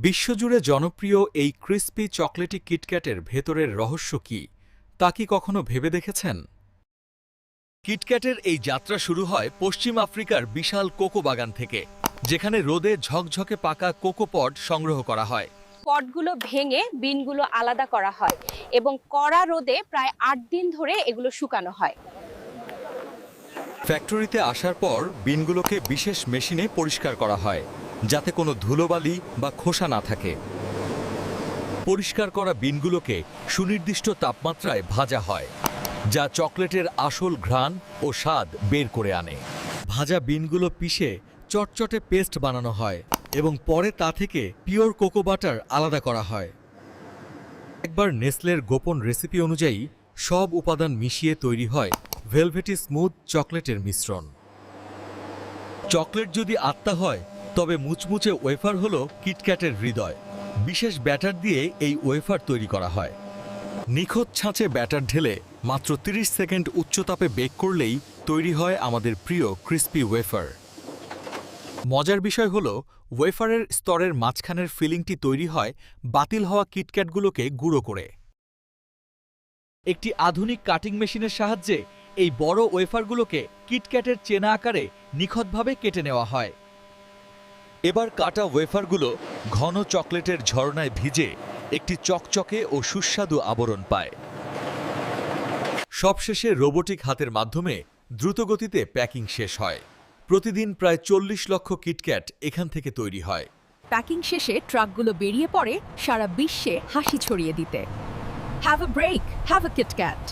বিশ্বজুড়ে জনপ্রিয় এই ক্রিসপি চকলেটি কিটক্যাটের ভেতরের রহস্য কি তা কি কখনো ভেবে দেখেছেন? কিটক্যাটের এই যাত্রা শুরু হয় পশ্চিম আফ্রিকার বিশাল কোকো বাগান থেকে, যেখানে রোদে ঝকঝকে পাকা কোকো পড সংগ্রহ করা হয়। পটগুলো ভেঙে বিনগুলো আলাদা করা হয় এবং কড়া রোদে প্রায় ৮ দিন ধরে এগুলো শুকানো হয়। ফ্যাক্টরিতে আসার পর বিনগুলোকে বিশেষ মেশিনে পরিষ্কার করা হয়, যাতে কোনো ধুলোবালি বা খোসা না থাকে। পরিষ্কার করা বিনগুলোকে সুনির্দিষ্ট তাপমাত্রায় ভাজা হয়, যা চকলেটের আসল ঘ্রাণ ও স্বাদ বের করে আনে। ভাজা বিনগুলো পিষে চটচটে পেস্ট বানানো হয় এবং পরে তা থেকে পিওর কোকো বাটার আলাদা করা হয়। একবার নেসলের গোপন রেসিপি অনুযায়ী সব উপাদান মিশিয়ে তৈরি হয় ভেলভেটি স্মুথ চকলেটের মিশ্রণ। চকলেট যদি আত্মা হয়, তবে মুচমুচে ওয়েফার হলো কিটক্যাটের হৃদয়। বিশেষ ব্যাটার দিয়ে এই ওয়েফার তৈরি করা হয়। নিখুঁত ছাঁচে ব্যাটার ঢেলে মাত্র ৩০ সেকেন্ড উচ্চতাপে বেক করলেই তৈরি হয় আমাদের প্রিয় ক্রিসপি ওয়েফার। মজার বিষয় হলো, ওয়েফারের স্তরের মাঝখানের ফিলিংটি তৈরি হয় বাতিল হওয়া কিটক্যাটগুলোকে গুঁড়ো করে। একটি আধুনিক কাটিং মেশিনের সাহায্যে এই বড় ওয়েফারগুলোকে কিটক্যাটের চেনা আকারে নিখুঁতভাবে কেটে নেওয়া হয়। এবার কাটা ওয়েফারগুলো ঘন চকলেটের ঝরনায় ভিজে একটি চকচকে ও সুস্বাদু আবরণ পায়। সবশেষে রোবোটিক হাতের মাধ্যমে দ্রুতগতিতে প্যাকিং শেষ হয়। প্রতিদিন প্রায় ৪০ লক্ষ কিটক্যাট এখান থেকে তৈরি হয়। প্যাকিং শেষে ট্রাকগুলো বেরিয়ে পড়ে সারা বিশ্বে হাসি ছড়িয়ে দিতে। Have a break, have a KitKat.